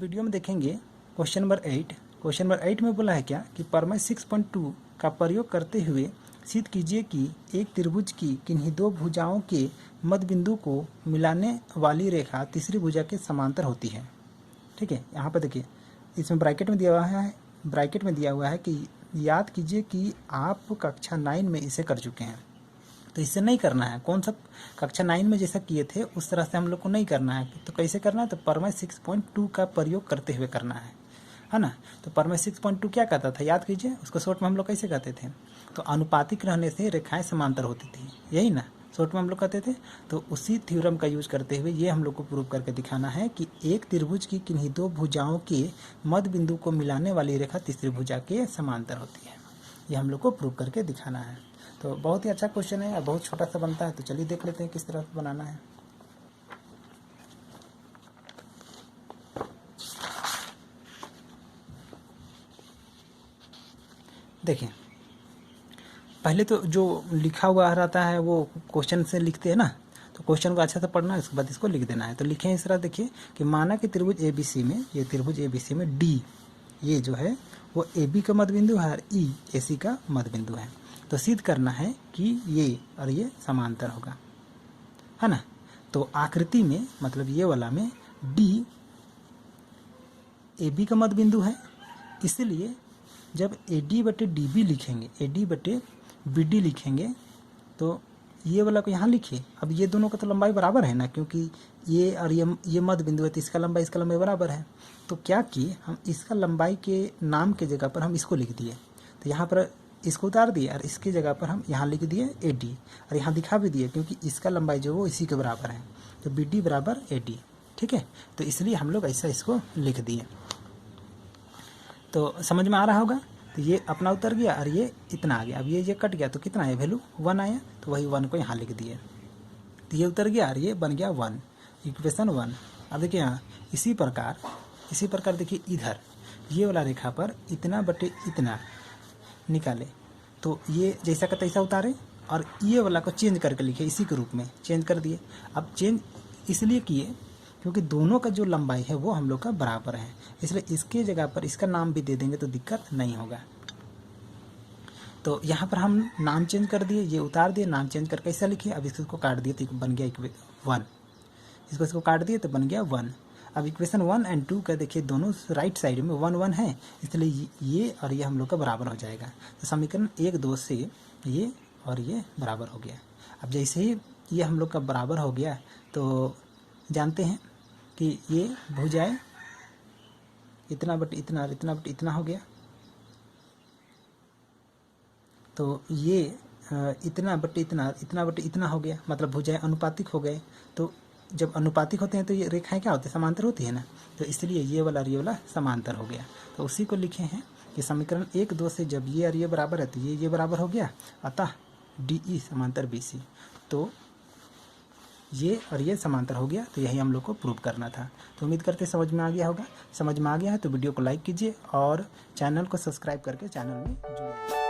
Video में देखेंगे question number 8। Question number 8 में बोला है क्या कि प्रमेय 6.2 का प्रयोग करते हुए सिद्ध कीजिए कि एक त्रिभुज की किन्हीं दो भुजाओं के मध्य बिंदु को मिलाने वाली रेखा तीसरी भुजा के समांतर होती है। ठीक है, यहाँ पर देखिए इसमें ब्रैकेट में दिया हुआ है कि याद कीजिए कि आप कक्षा 9 में इसे कर चुके हैं, तो इससे नहीं करना है। कौन सा कक्षा 9 में जैसा किए थे उस तरह से हम लोग को नहीं करना है। तो कैसे करना है, तो प्रमेय 6.2 का प्रयोग करते हुए करना है ना। तो प्रमेय 6.2 क्या कहता था, याद कीजिए। उसको शॉर्ट में हम लोग कैसे कहते थे, तो अनुपातिक रहने से रेखाएं समांतर होती थी, यही ना शॉर्ट में हम लोग कहते थे। तो उसी थ्योरम का यूज करते हुए ये हम लोग को प्रूव करके दिखाना है कि एक त्रिभुज की किन्हीं दो भुजाओं के मध्य बिंदु को मिलाने वाली रेखा तीसरी भुजा के समांतर होती है। ये हम लोग को प्रूव करके दिखाना है। तो बहुत ही अच्छा क्वेश्चन है, बहुत छोटा सा बनता है। तो चलिए देख लेते हैं किस तरह से बनाना है। देखिए पहले तो जो लिखा हुआ रहता है वो क्वेश्चन से लिखते हैं ना, तो क्वेश्चन को अच्छा से पढ़ना है, उसके बाद इसको लिख देना है। तो लिखें इस तरह, देखिए कि माना कि त्रिभुज ABC में, ये त्रिभुज ABC में D ये जो है वो AB का मध्य बिंदु है और E AC का मध्य बिंदु है। तो सिद्ध करना है कि ये और ये समांतर होगा, है ना। तो आकृति में मतलब ये वाला में D AB का मध्य बिंदु है, इसलिए जब AD बटे DB लिखेंगे, AD बटे BD लिखेंगे, तो ये वाला को यहाँ लिखिए। अब ये दोनों का तो लंबाई बराबर है ना, क्योंकि ये और ये मध्य बिंदु है, तो इसका लंबाई बराबर है। तो क्या किए, हम इसका लंबाई के नाम के जगह पर हम इसको लिख दिए। तो यहाँ पर इसको उतार दिए और इसकी जगह पर हम यहाँ लिख दिए AD, और यहाँ दिखा भी दिए क्योंकि इसका लंबाई जो वो इसी के बराबर है। तो BD बराबर AD, ठीक है। तो इसलिए हम लोग ऐसा इसको लिख दिए। तो समझ में आ रहा होगा। तो ये अपना उतर गया और ये इतना आ गया। अब ये कट गया तो कितना है, वैल्यू 1 आया, तो वही 1 को यहाँ लिख दिए। तो ये उतर गया और ये बन गया 1, इक्वेशन 1। अब देखिए यहाँ इसी प्रकार देखिए इधर ये वाला रेखा पर इतना बटे इतना निकाले, तो ये जैसा का तैसा उतारे और ये वाला को चेंज करके लिखे, इसी के रूप में चेंज कर दिए। अब चेंज इसलिए किए क्योंकि दोनों का जो लंबाई है वो हम लोग का बराबर है, इसलिए इसके जगह पर इसका नाम भी दे देंगे तो दिक्कत नहीं होगा। तो यहाँ पर हम नाम चेंज कर दिए, ये उतार दिए, नाम चेंज करके कैसा लिखे। अब इसको काट दिए तो बन गया 1, इसको काट दिए तो बन गया 1। अब इक्वेशन 1 और 2 का देखिए दोनों राइट साइड में 1 1 है, इसलिए ये और ये हम लोग का बराबर हो जाएगा। तो समीकरण 1 2 से ये और ये बराबर हो गया। अब जैसे ही ये हम लोग का बराबर हो गया तो जानते हैं कि ये भुजाएं इतना बटे इतना और इतना बटे इतना हो गया। तो ये इतना बटे इतना और इतना बटे इतना हो गया, मतलब भुजाएं अनुपातिक हो गए। तो जब अनुपातिक होते हैं तो ये रेखाएं क्या होती है, समांतर होती है ना। तो इसलिए ये वाला समांतर हो गया। तो उसी को लिखे हैं कि समीकरण 1 2 से जब ये और ये बराबर है तो ये बराबर हो गया, अतः DE समांतर BC। तो ये और ये समांतर हो गया। तो यही हम लोग को प्रूव करना था। तो उम्मीद करते समझ में आ गया होगा। समझ में आ गया है तो वीडियो को लाइक कीजिए और चैनल को सब्सक्राइब करके चैनल में जुड़िए।